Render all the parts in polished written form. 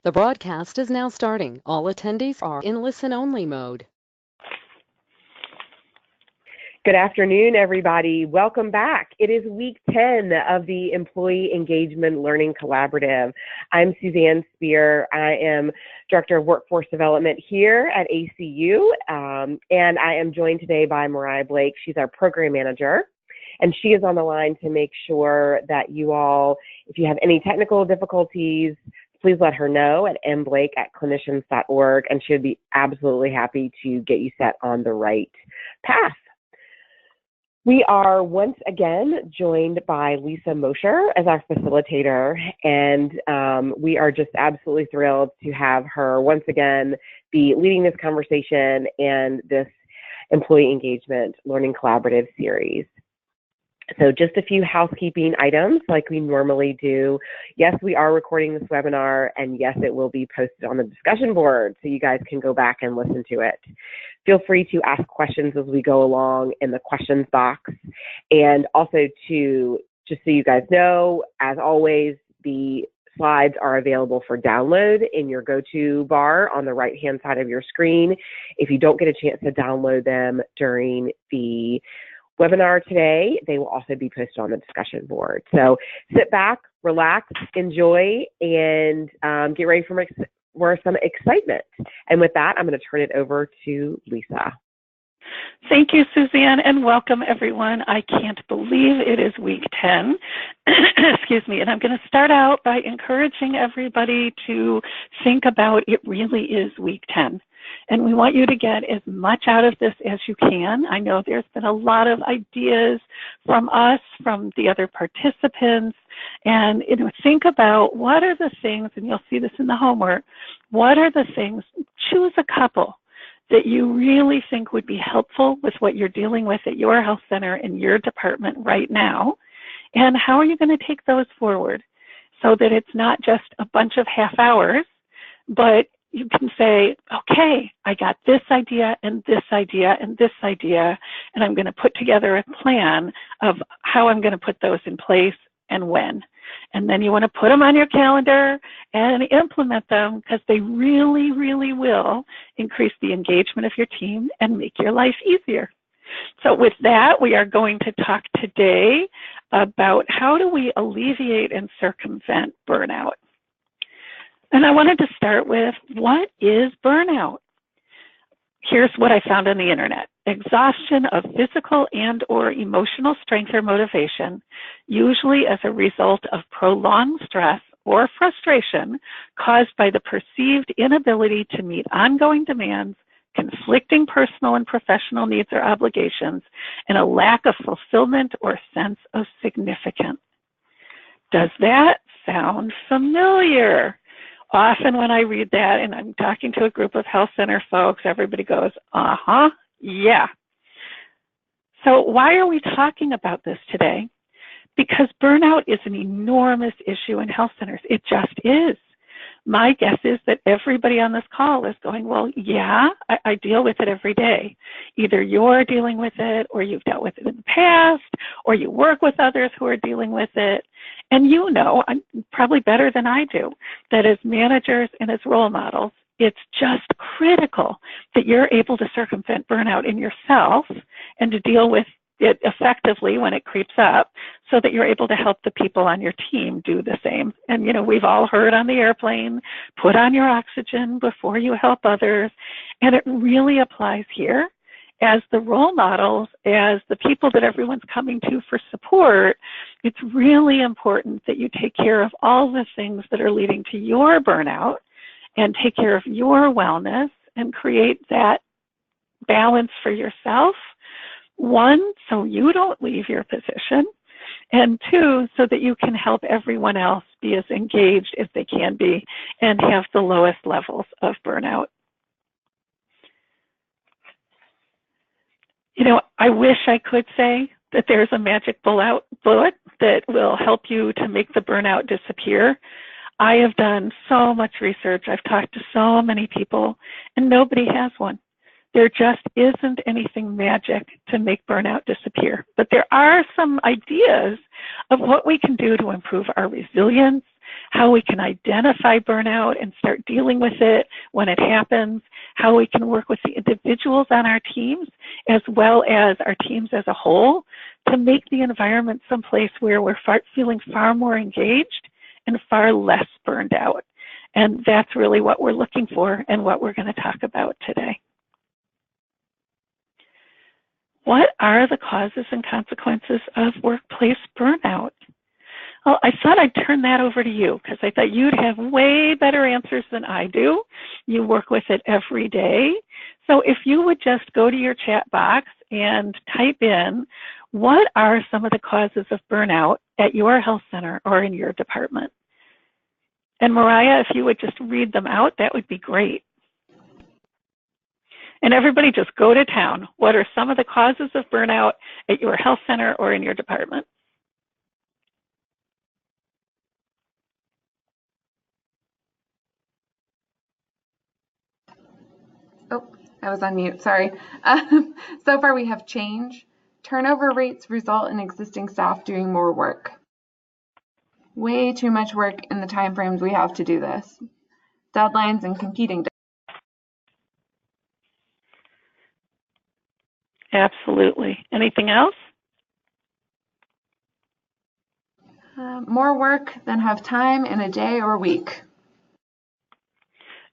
The broadcast is now starting. All attendees are in listen-only mode. Good afternoon, everybody. Welcome back. It is week 10 of the Employee Engagement Learning Collaborative. I'm Suzanne Spear. I am Director of Workforce Development here at ACU, and I am joined today by Mariah Blake. She's our Program Manager, and she is on the line to make sure that you all, if you have any technical difficulties, please let her know at mblake@clinicians.org, and she would be absolutely happy to get you set on the right path. We are once again joined by Lisa Mouscher as our facilitator, and we are just absolutely thrilled to have her once again be leading this conversation and this Employee Engagement Learning Collaborative series. So just a few housekeeping items like we normally do. Yes, we are recording this webinar, and yes, it will be posted on the discussion board so you guys can go back and listen to it. Feel free to ask questions as we go along in the questions box. And also to, just so you guys know, as always, the slides are available for download in your go-to bar on the right-hand side of your screen. If you don't get a chance to download them during the webinar today, they will also be posted on the discussion board. So sit back, relax, enjoy, and get ready for some excitement. And with that, I'm going to turn it over to Lisa. Thank you, Suzanne, and welcome, everyone. I can't believe it is week 10. Excuse me. And I'm going to start out by encouraging everybody to think about it really is week 10. And we want you to get as much out of this as you can. I know there's been a lot of ideas from us, from the other participants, and think about what are the things, and you'll see this in the homework, what are the things, choose a couple that you really think would be helpful with what you're dealing with at your health center in your department right now, and how are you going to take those forward so that it's not just a bunch of half hours, but you can say, okay, I got this idea and this idea and this idea, and I'm going to put together a plan of how I'm going to put those in place and when. And then you want to put them on your calendar and implement them because they really, really will increase the engagement of your team and make your life easier. So with that, we are going to talk today about how do we alleviate and circumvent burnout. And I wanted to start with, what is burnout? Here's what I found on the internet. Exhaustion of physical and or emotional strength or motivation, usually as a result of prolonged stress or frustration caused by the perceived inability to meet ongoing demands, conflicting personal and professional needs or obligations, and a lack of fulfillment or sense of significance. Does that sound familiar? Often when I read that and I'm talking to a group of health center folks, everybody goes, yeah. So why are we talking about this today? Because burnout is an enormous issue in health centers. It just is. My guess is that everybody on this call is going, well, yeah, I deal with it every day. Either you're dealing with it, or you've dealt with it in the past, or you work with others who are dealing with it. And you know, probably better than I do, that as managers and as role models, it's just critical that you're able to circumvent burnout in yourself and to deal with it effectively when it creeps up so that you're able to help the people on your team do the same. And, we've all heard on the airplane, put on your oxygen before you help others. And it really applies here as the role models, as the people that everyone's coming to for support. It's really important that you take care of all the things that are leading to your burnout and take care of your wellness and create that balance for yourself. One, so you don't leave your position, and two, so that you can help everyone else be as engaged as they can be and have the lowest levels of burnout. I wish I could say that there's a magic bullet that will help you to make the burnout disappear. I have done so much research. I've talked to so many people, and nobody has one. There just isn't anything magic to make burnout disappear. But there are some ideas of what we can do to improve our resilience, how we can identify burnout and start dealing with it when it happens, how we can work with the individuals on our teams as well as our teams as a whole to make the environment someplace where we're feeling far more engaged and far less burned out. And that's really what we're looking for and what we're going to talk about today. What are the causes and consequences of workplace burnout? Well, I thought I'd turn that over to you because I thought you'd have way better answers than I do. You work with it every day. So if you would just go to your chat box and type in, what are some of the causes of burnout at your health center or in your department? And Mariah, if you would just read them out, that would be great. And everybody just go to town. What are some of the causes of burnout at your health center or in your department? Oh, I was on mute, sorry. So far we have change. Turnover rates result in existing staff doing more work. Way too much work in the time frames we have to do this. Deadlines and competing. Absolutely. Anything else? More work than have time in a day or week.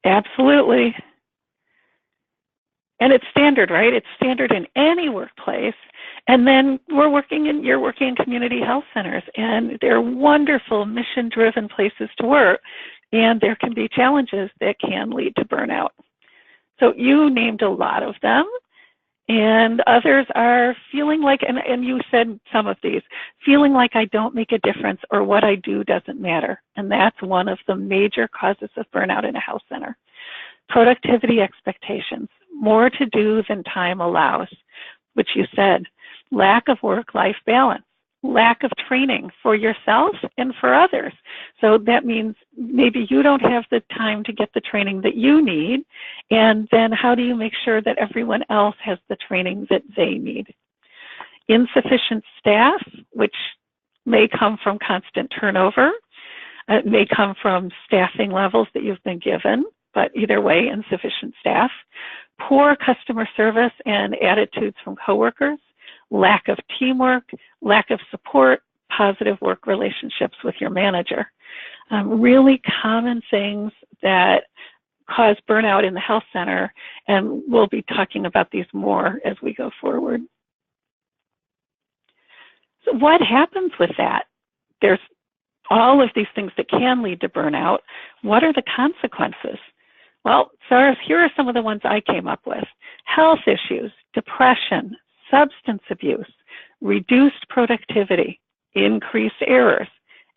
Absolutely. And it's standard, right? It's standard in any workplace. And then you're working in community health centers, and they're wonderful mission-driven places to work. And there can be challenges that can lead to burnout. So you named a lot of them. And others are feeling like, and you said some of these, feeling like I don't make a difference or what I do doesn't matter. And that's one of the major causes of burnout in a health center. Productivity expectations, more to do than time allows, which you said, lack of work-life balance, lack of training for yourself and for others. So that means maybe you don't have the time to get the training that you need, and then how do you make sure that everyone else has the training that they need? Insufficient staff, which may come from constant turnover, it may come from staffing levels that you've been given, but either way, insufficient staff. Poor customer service and attitudes from coworkers, lack of teamwork, lack of support, positive work relationships with your manager. Really common things that cause burnout in the health center, and we'll be talking about these more as we go forward. So what happens with that? There's all of these things that can lead to burnout. What are the consequences? Well, so here are some of the ones I came up with. Health issues, depression, substance abuse, reduced productivity, increased errors,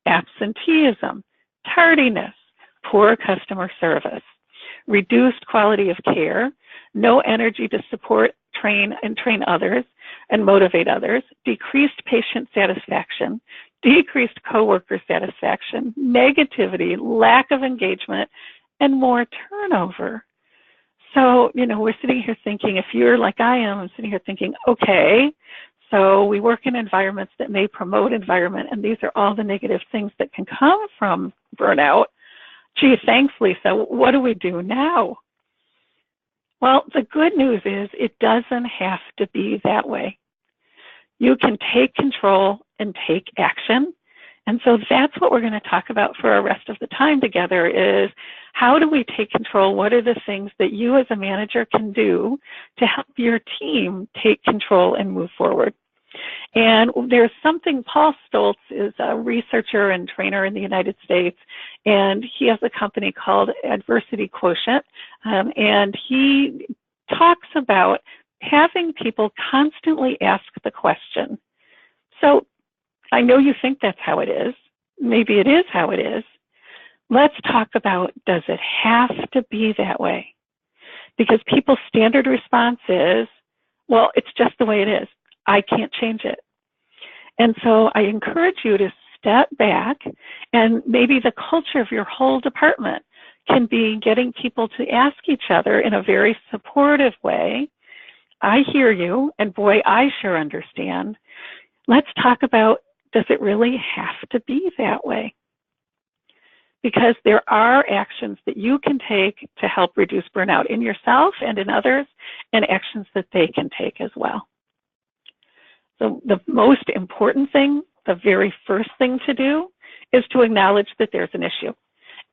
absenteeism, tardiness, poor customer service, reduced quality of care, no energy to support, train others and motivate others, decreased patient satisfaction, decreased coworker satisfaction, negativity, lack of engagement, and more turnover. So, we're sitting here thinking, if you're like I am, I'm sitting here thinking, okay, so we work in environments that may promote environment, and these are all the negative things that can come from burnout. Gee, thanks, Lisa. What do we do now? Well, the good news is it doesn't have to be that way. You can take control and take action. And so that's what we're going to talk about for our rest of the time together is how do we take control? What are the things that you as a manager can do to help your team take control and move forward? And there's something, Paul Stoltz is a researcher and trainer in the United States, and he has a company called Adversity Quotient, and he talks about having people constantly ask the question. So I know you think that's how it is. Maybe it is how it is. Let's talk about, does it have to be that way? Because people's standard response is, well, it's just the way it is. I can't change it. And so I encourage you to step back, and maybe the culture of your whole department can be getting people to ask each other in a very supportive way, I hear you, and boy, I sure understand. Let's talk about, does it really have to be that way? because there are actions that you can take to help reduce burnout in yourself and in others, and actions that they can take as well. So the most important thing, the very first thing to do, is to acknowledge that there's an issue.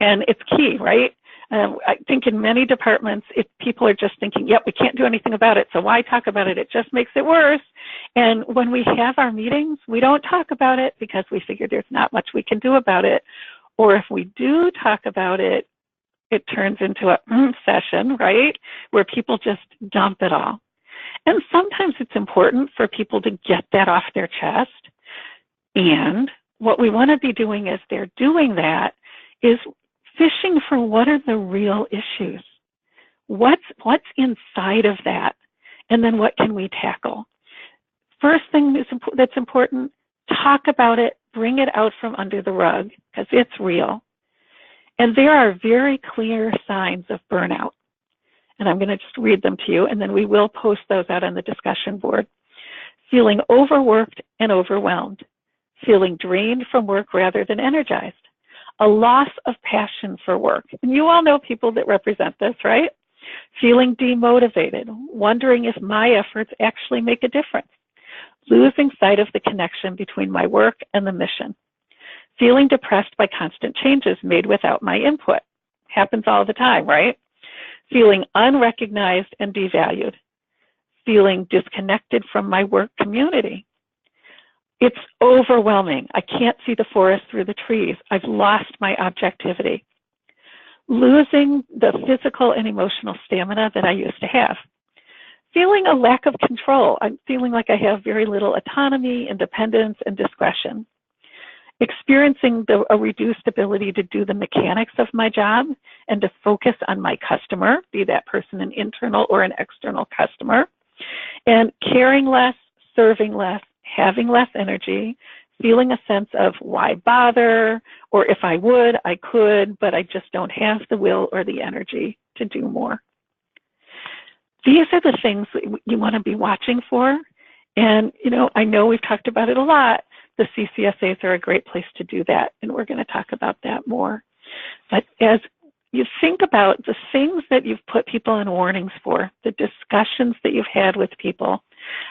And it's key, right? I think in many departments, if people are just thinking, yep, we can't do anything about it, so why talk about it? It just makes it worse. And when we have our meetings, we don't talk about it because we figure there's not much we can do about it. Or if we do talk about it, it turns into a session, right, where people just dump it all. And sometimes it's important for people to get that off their chest. And what we want to be doing as they're doing that is fishing for what are the real issues. What's inside of that? And then what can we tackle? First thing that's important, talk about it, bring it out from under the rug, because it's real. And there are very clear signs of burnout. And I'm going to just read them to you, and then we will post those out on the discussion board. Feeling overworked and overwhelmed. Feeling drained from work rather than energized. A loss of passion for work. And you all know people that represent this, right? Feeling demotivated, wondering if my efforts actually make a difference. Losing sight of the connection between my work and the mission. Feeling depressed by constant changes made without my input. Happens all the time, right? Feeling unrecognized and devalued. Feeling disconnected from my work community. It's overwhelming. I can't see the forest through the trees. I've lost my objectivity. Losing the physical and emotional stamina that I used to have. Feeling a lack of control. I'm feeling like I have very little autonomy, independence, and discretion. Experiencing a reduced ability to do the mechanics of my job and to focus on my customer, be that person an internal or an external customer. And caring less, serving less, having less energy, feeling a sense of why bother, or if I would, I could, but I just don't have the will or the energy to do more. These are the things that you want to be watching for. And, you know, I know we've talked about it a lot. The CCSAs are a great place to do that, and we're going to talk about that more. But as you think about the things that you've put people on warnings for, the discussions that you've had with people,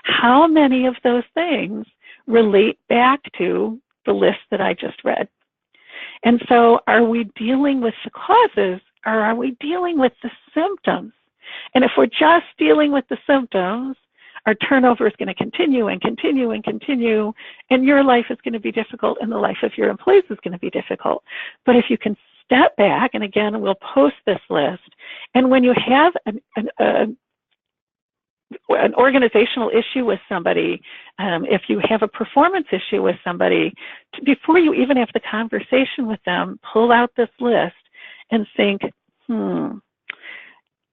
how many of those things relate back to the list that I just read? And so are we dealing with the causes, or are we dealing with the symptoms? And if we're just dealing with the symptoms, our turnover is going to continue and continue and continue, and your life is going to be difficult, and the life of your employees is going to be difficult. But if you can step back, and again, we'll post this list, and when you have an organizational issue with somebody, if you have a performance issue with somebody, before you even have the conversation with them, pull out this list and think,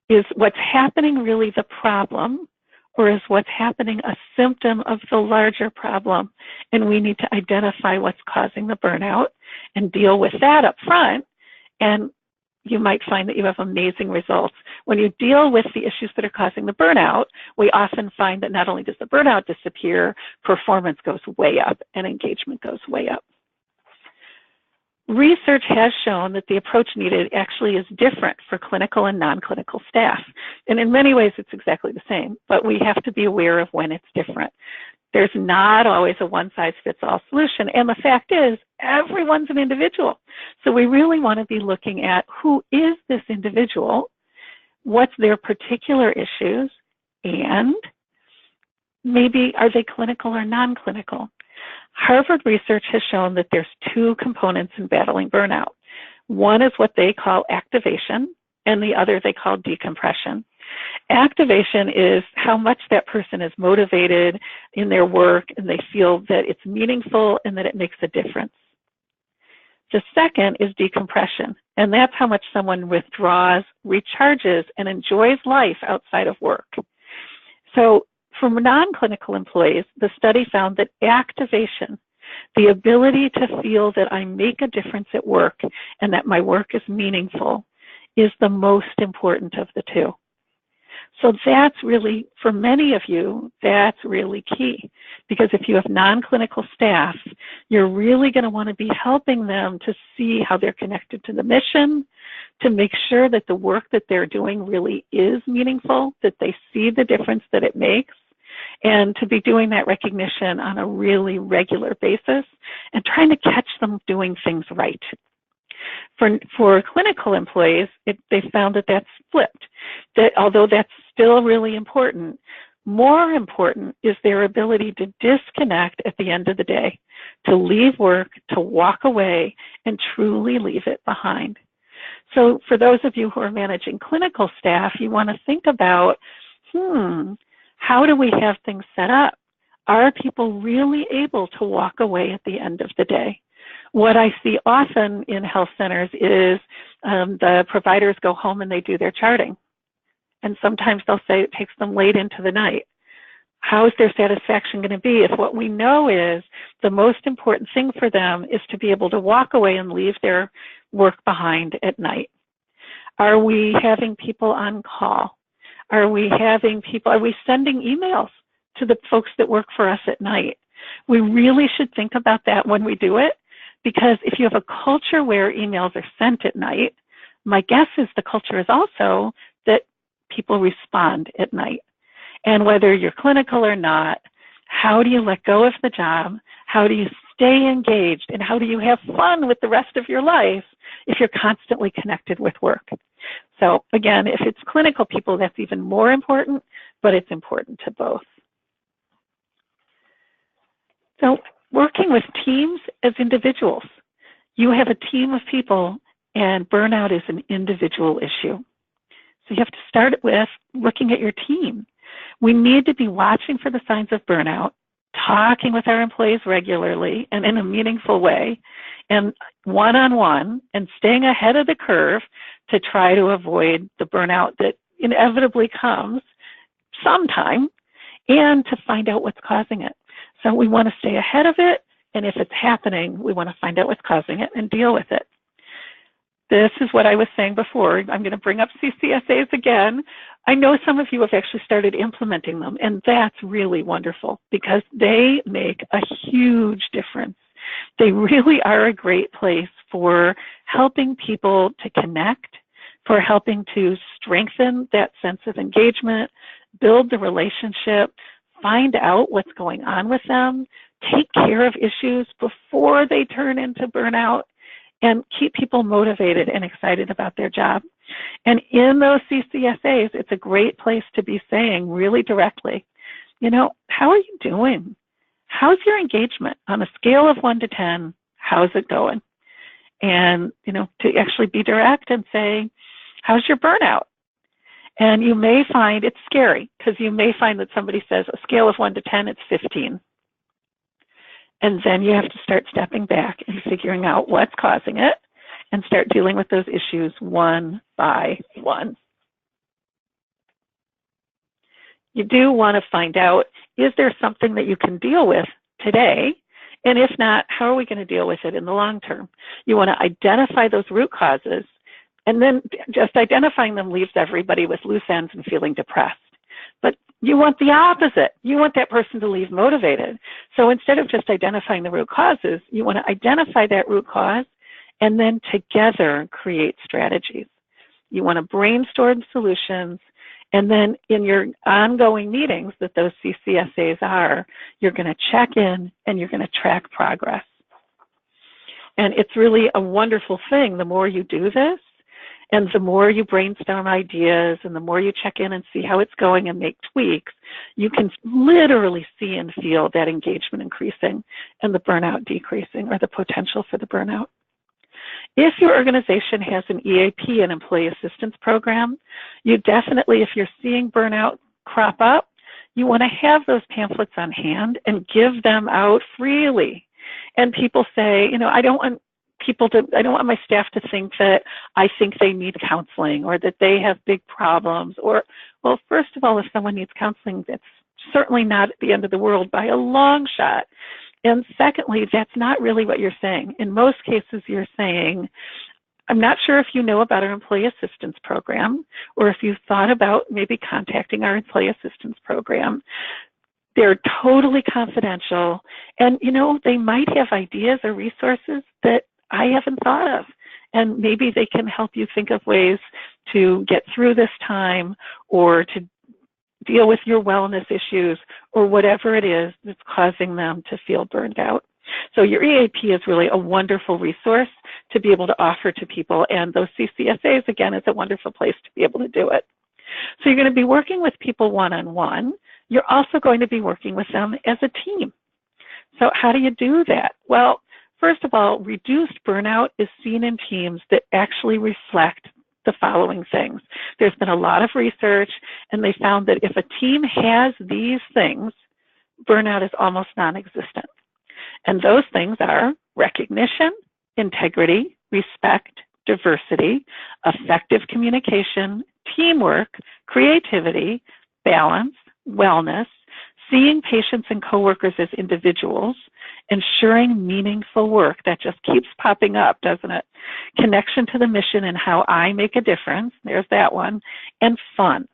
is what's happening really the problem, or is what's happening a symptom of the larger problem? And we need to identify what's causing the burnout and deal with that up front. And you might find that you have amazing results. When you deal with the issues that are causing the burnout, we often find that not only does the burnout disappear, performance goes way up and engagement goes way up. Research has shown that the approach needed actually is different for clinical and non-clinical staff. And in many ways, it's exactly the same, but we have to be aware of when it's different. There's not always a one-size-fits-all solution. And the fact is, everyone's an individual. So we really want to be looking at who is this individual, what's their particular issues, and maybe are they clinical or non-clinical? Harvard research has shown that there's two components in battling burnout. One is what they call activation, and the other they call decompression. Activation is how much that person is motivated in their work and they feel that it's meaningful and that it makes a difference. The second is decompression, and that's how much someone withdraws, recharges, and enjoys life outside of work. So for non-clinical employees, the study found that activation, the ability to feel that I make a difference at work and that my work is meaningful, is the most important of the two. So that's really, for many of you, that's really key. Because if you have non-clinical staff, you're really going to want to be helping them to see how they're connected to the mission, to make sure that the work that they're doing really is meaningful, that they see the difference that it makes, and to be doing that recognition on a really regular basis and trying to catch them doing things right. For clinical employees, they found that that's flipped, that although that's still really important, more important is their ability to disconnect at the end of the day, to leave work, to walk away, and truly leave it behind. So for those of you who are managing clinical staff, you want to think about, how do we have things set up? Are people really able to walk away at the end of the day? What I see often in health centers is the providers go home and they do their charting. And sometimes they'll say it takes them late into the night. How is their satisfaction going to be if what we know is the most important thing for them is to be able to walk away and leave their work behind at night? Are we having people on call? Are we sending emails to the folks that work for us at night? We really should think about that when we do it, because if you have a culture where emails are sent at night, my guess is the culture is also that people respond at night. And whether you're clinical or not, how do you let go of the job? How do you stay engaged? And how do you have fun with the rest of your life if you're constantly connected with work? So again, if it's clinical people, that's even more important, but it's important to both. So working with teams as individuals, you have a team of people and burnout is an individual issue. So you have to start with looking at your team. We need to be watching for the signs of burnout, talking with our employees regularly and in a meaningful way, and one-on-one, and staying ahead of the curve to try to avoid the burnout that inevitably comes sometime, and to find out what's causing it. So we want to stay ahead of it, and if it's happening, we want to find out what's causing it and deal with it. This is what I was saying before. I'm going to bring up CCSAs again. I know some of you have actually started implementing them, and that's really wonderful because they make a huge difference. They really are a great place for helping people to connect, for helping to strengthen that sense of engagement, build the relationship, find out what's going on with them, take care of issues before they turn into burnout, and keep people motivated and excited about their job. And in those CCSAs, it's a great place to be saying really directly, how are you doing? How's your engagement? On a scale of 1 to 10, how's it going? And, to actually be direct and say, how's your burnout? And you may find it's scary because you may find that somebody says a scale of 1 to 10, it's 15. And then you have to start stepping back and figuring out what's causing it and start dealing with those issues one by one. You do want to find out, is there something that you can deal with today? And if not, how are we going to deal with it in the long term? You want to identify those root causes, and then just identifying them leaves everybody with loose ends and feeling depressed. But you want the opposite. You want that person to leave motivated. So instead of just identifying the root causes, you want to identify that root cause and then together create strategies. You want to brainstorm solutions, and then in your ongoing meetings that those CCSAs are, you're going to check in and you're going to track progress. And it's really a wonderful thing. The more you do this, and the more you brainstorm ideas and the more you check in and see how it's going and make tweaks, you can literally see and feel that engagement increasing and the burnout decreasing, or the potential for the burnout. If your organization has an EAP, an employee assistance program, you definitely, if you're seeing burnout crop up, you want to have those pamphlets on hand and give them out freely. And people say, I don't want my staff to think that I think they need counseling or that they have big problems. Or, well, first of all, if someone needs counseling, that's certainly not at the end of the world by a long shot. And secondly, that's not really what you're saying. In most cases, you're saying, I'm not sure if you know about our employee assistance program or if you've thought about maybe contacting our employee assistance program. They're totally confidential, and they might have ideas or resources that I haven't thought of, and maybe they can help you think of ways to get through this time or to deal with your wellness issues or whatever it is that's causing them to feel burned out. So your EAP is really a wonderful resource to be able to offer to people, and those CCSAs, again, is a wonderful place to be able to do it. So you're going to be working with people one-on-one. You're also going to be working with them as a team. So how do you do that? Well, first of all, reduced burnout is seen in teams that actually reflect the following things. There's been a lot of research, and they found that if a team has these things, burnout is almost non-existent. And those things are recognition, integrity, respect, diversity, effective communication, teamwork, creativity, balance, wellness, seeing patients and coworkers as individuals, ensuring meaningful work. That just keeps popping up, doesn't it? Connection to the mission and how I make a difference. There's that one. And fun.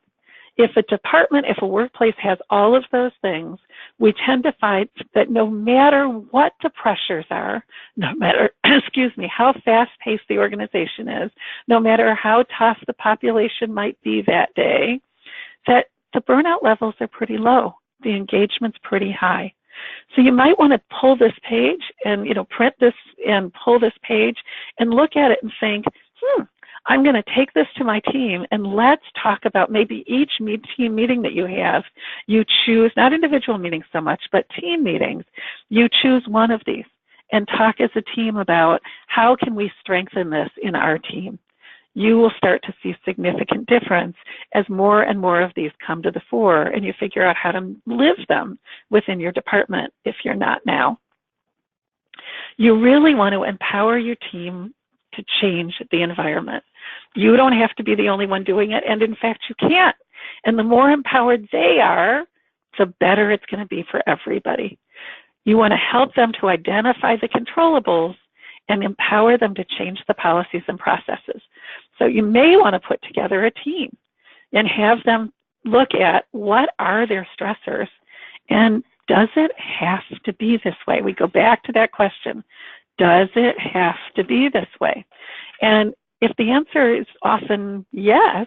If a workplace has all of those things, we tend to find that no matter what the pressures are, no matter, how fast-paced the organization is, no matter how tough the population might be that day, that the burnout levels are pretty low. The engagement's pretty high. So you might want to pull this page and, print this and pull this page and look at it and think, I'm going to take this to my team, and let's talk about maybe each team meeting that you have, you choose, not individual meetings so much, but team meetings, you choose one of these and talk as a team about how can we strengthen this in our team. You will start to see significant difference as more and more of these come to the fore, and you figure out how to live them within your department if you're not now. You really want to empower your team to change the environment. You don't have to be the only one doing it, and in fact, you can't. And the more empowered they are, the better it's going to be for everybody. You want to help them to identify the controllables and empower them to change the policies and processes. So you may want to put together a team and have them look at what are their stressors, and does it have to be this way? We go back to that question. Does it have to be this way? And if the answer is often yes,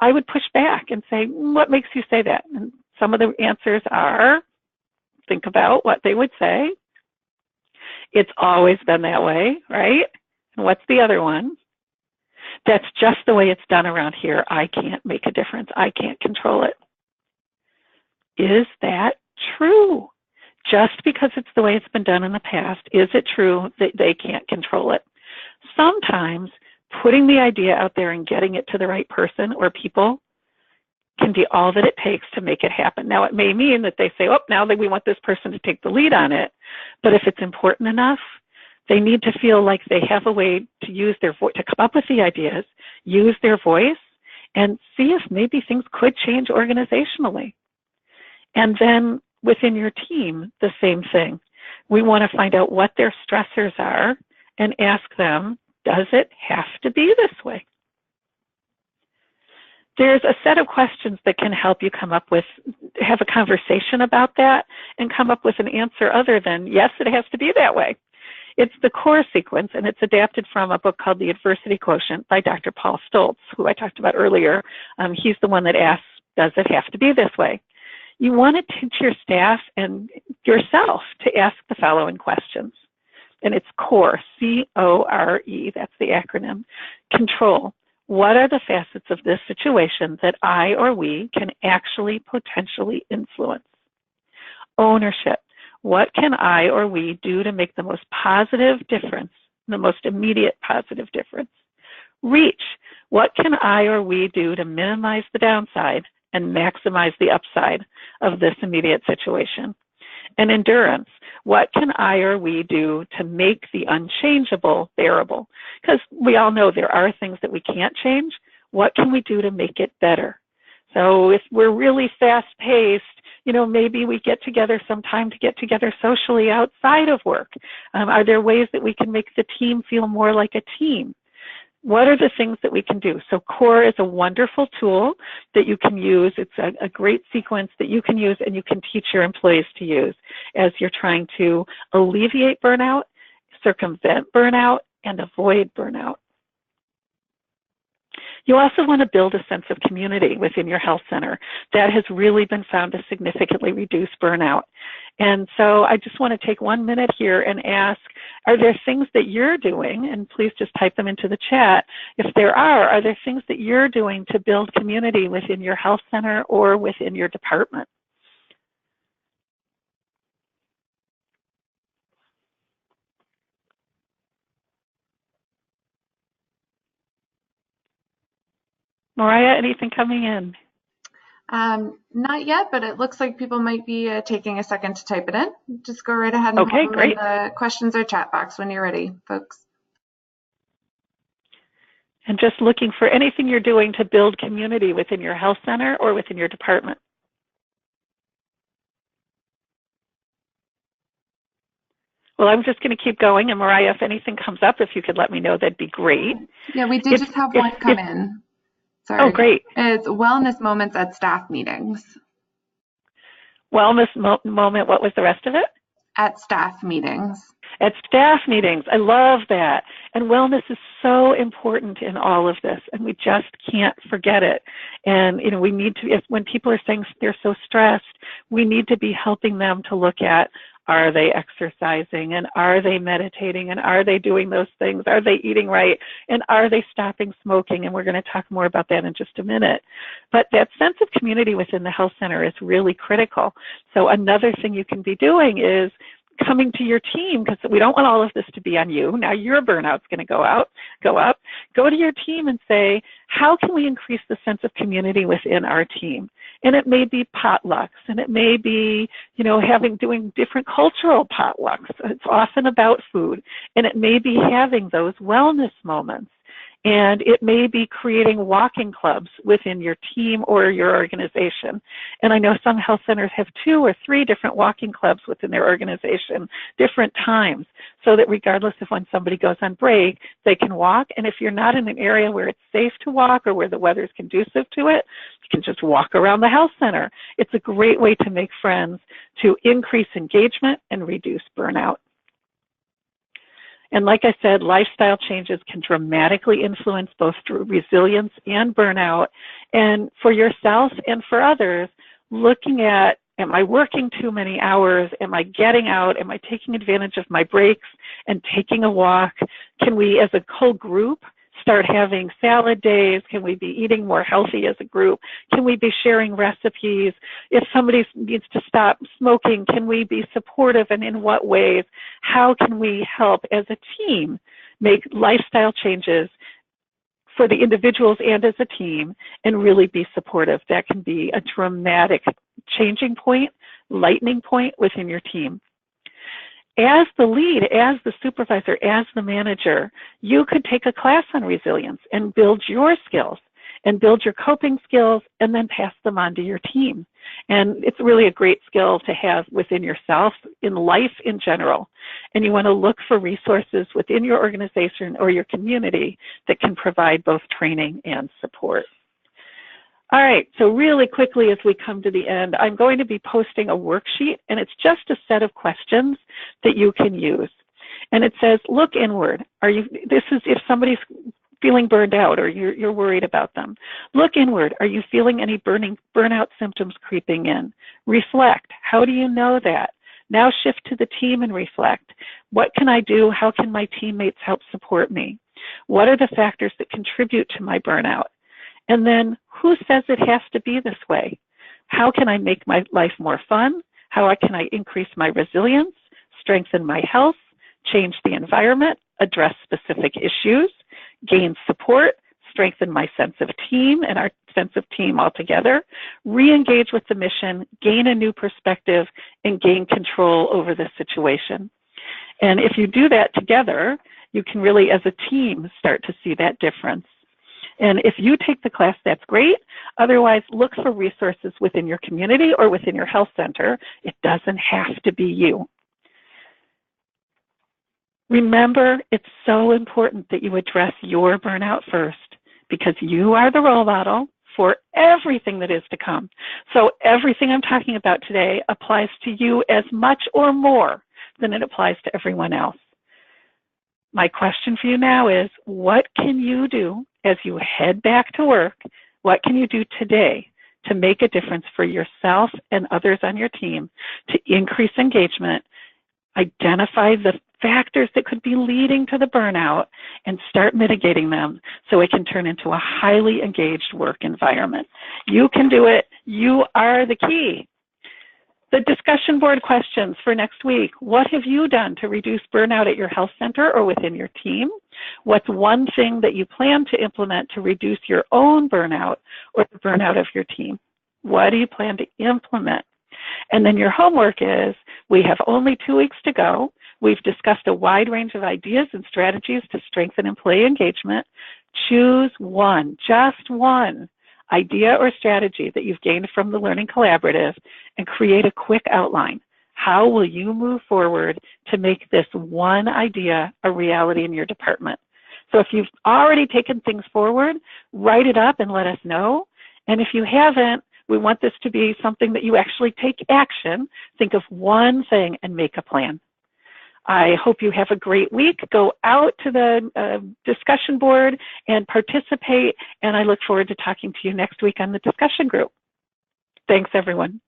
I would push back and say, what makes you say that? And some of the answers are, think about what they would say. It's always been that way, right? And what's the other one? That's just the way it's done around here. I can't make a difference. I can't control it. Is that true? Just because it's the way it's been done in the past, is it true that they can't control it? Sometimes putting the idea out there and getting it to the right person or people can be all that it takes to make it happen. Now, it may mean that they say, now that we want this person to take the lead on it, but if it's important enough, they need to feel like they have a way to use their voice, to come up with the ideas, use their voice, and see if maybe things could change organizationally. And then within your team, the same thing. We want to find out what their stressors are and ask them, does it have to be this way? There's a set of questions that can help you come up with, have a conversation about that and come up with an answer other than, yes, it has to be that way. It's the core sequence, and it's adapted from a book called The Adversity Quotient by Dr. Paul Stoltz, who I talked about earlier. He's the one that asks, does it have to be this way? You want to teach your staff and yourself to ask the following questions. And it's CORE, C-O-R-E, that's the acronym. Control. What are the facets of this situation that I or we can actually potentially influence? Ownership. What can I or we do to make the most positive difference, the most immediate positive difference? Reach. What can I or we do to minimize the downside and maximize the upside of this immediate situation? And endurance. What can I or we do to make the unchangeable bearable? Because we all know there are things that we can't change. What can we do to make it better? So if we're really fast-paced, maybe we get together sometime to get together socially outside of work. Are there ways that we can make the team feel more like a team? What are the things that we can do? So CORE is a wonderful tool that you can use. It's a great sequence that you can use and you can teach your employees to use as you're trying to alleviate burnout, circumvent burnout, and avoid burnout. You also want to build a sense of community within your health center. That has really been found to significantly reduce burnout. And so I just want to take 1 minute here and ask, are there things that you're doing, and please just type them into the chat, if there are there things that you're doing to build community within your health center or within your department? Mariah, anything coming in? Not yet, but it looks like people might be taking a second to type it in. Just go right ahead and put them in the questions or chat box when you're ready, folks. And just looking for anything you're doing to build community within your health center or within your department. Well, I'm just going to keep going, and Mariah, if anything comes up, if you could let me know, that'd be great. Yeah, we did just have one come in. Sorry. Oh, great. It's wellness moments at staff meetings. Wellness moment, what was the rest of it? At staff meetings. At staff meetings. I love that. And wellness is so important in all of this, and we just can't forget it. And, you know, we need to, when people are saying they're so stressed, we need to be helping them to look at, are they exercising, and are they meditating, and are they doing those things? Are they eating right, and are they stopping smoking? And we're going to talk more about that in just a minute. But that sense of community within the health center is really critical. So another thing you can be doing is coming to your team, because we don't want all of this to be on you. Now your burnout's going to go up. Go to your team and say, how can we increase the sense of community within our team? And it may be potlucks, and it may be, you know, doing different cultural potlucks. It's often about food, and it may be having those wellness moments. And it may be creating walking clubs within your team or your organization. And I know some health centers have 2 or 3 different walking clubs within their organization, different times, so that regardless of when somebody goes on break, they can walk. And if you're not in an area where it's safe to walk or where the weather is conducive to it, you can just walk around the health center. It's a great way to make friends, to increase engagement and reduce burnout. And like I said, lifestyle changes can dramatically influence both resilience and burnout. And for yourself and for others, looking at, am I working too many hours? Am I getting out? Am I taking advantage of my breaks and taking a walk? Can we, as a whole group, start having salad days? Can we be eating more healthy as a group? Can we be sharing recipes? If somebody needs to stop smoking, can we be supportive, and in what ways? How can we help as a team make lifestyle changes for the individuals and as a team and really be supportive? That can be a dramatic changing point, lightning point within your team. As the lead, as the supervisor, as the manager, you could take a class on resilience and build your skills and build your coping skills and then pass them on to your team. And it's really a great skill to have within yourself, in life in general. And you want to look for resources within your organization or your community that can provide both training and support. All right, so really quickly as we come to the end, I'm going to be posting a worksheet, and it's just a set of questions that you can use. And it says, look inward. This is if somebody's feeling burned out or you're worried about them. Look inward. Are you feeling any burnout symptoms creeping in? Reflect. How do you know that? Now shift to the team and reflect. What can I do? How can my teammates help support me? What are the factors that contribute to my burnout? And then, who says it has to be this way? How can I make my life more fun? How can I increase my resilience, strengthen my health, change the environment, address specific issues, gain support, strengthen my sense of team and our sense of team altogether, re-engage with the mission, gain a new perspective, and gain control over the situation? And if you do that together, you can really, as a team, start to see that difference. And if you take the class, that's great. Otherwise, look for resources within your community or within your health center. It doesn't have to be you. Remember, it's so important that you address your burnout first because you are the role model for everything that is to come. So everything I'm talking about today applies to you as much or more than it applies to everyone else. My question for you now is, what can you do as you head back to work? What can you do today to make a difference for yourself and others on your team to increase engagement, identify the factors that could be leading to the burnout, and start mitigating them so it can turn into a highly engaged work environment? You can do it. You are the key. The discussion board questions for next week. What have you done to reduce burnout at your health center or within your team? What's one thing that you plan to implement to reduce your own burnout or the burnout of your team? What do you plan to implement? And then your homework is, we have only 2 weeks to go. We've discussed a wide range of ideas and strategies to strengthen employee engagement. Choose one, just one idea or strategy that you've gained from the Learning Collaborative and create a quick outline. How will you move forward to make this one idea a reality in your department? So if you've already taken things forward, write it up and let us know. And if you haven't, we want this to be something that you actually take action. Think of one thing and make a plan. I hope you have a great week. Go out to the discussion board and participate, and I look forward to talking to you next week on the discussion group. Thanks, everyone.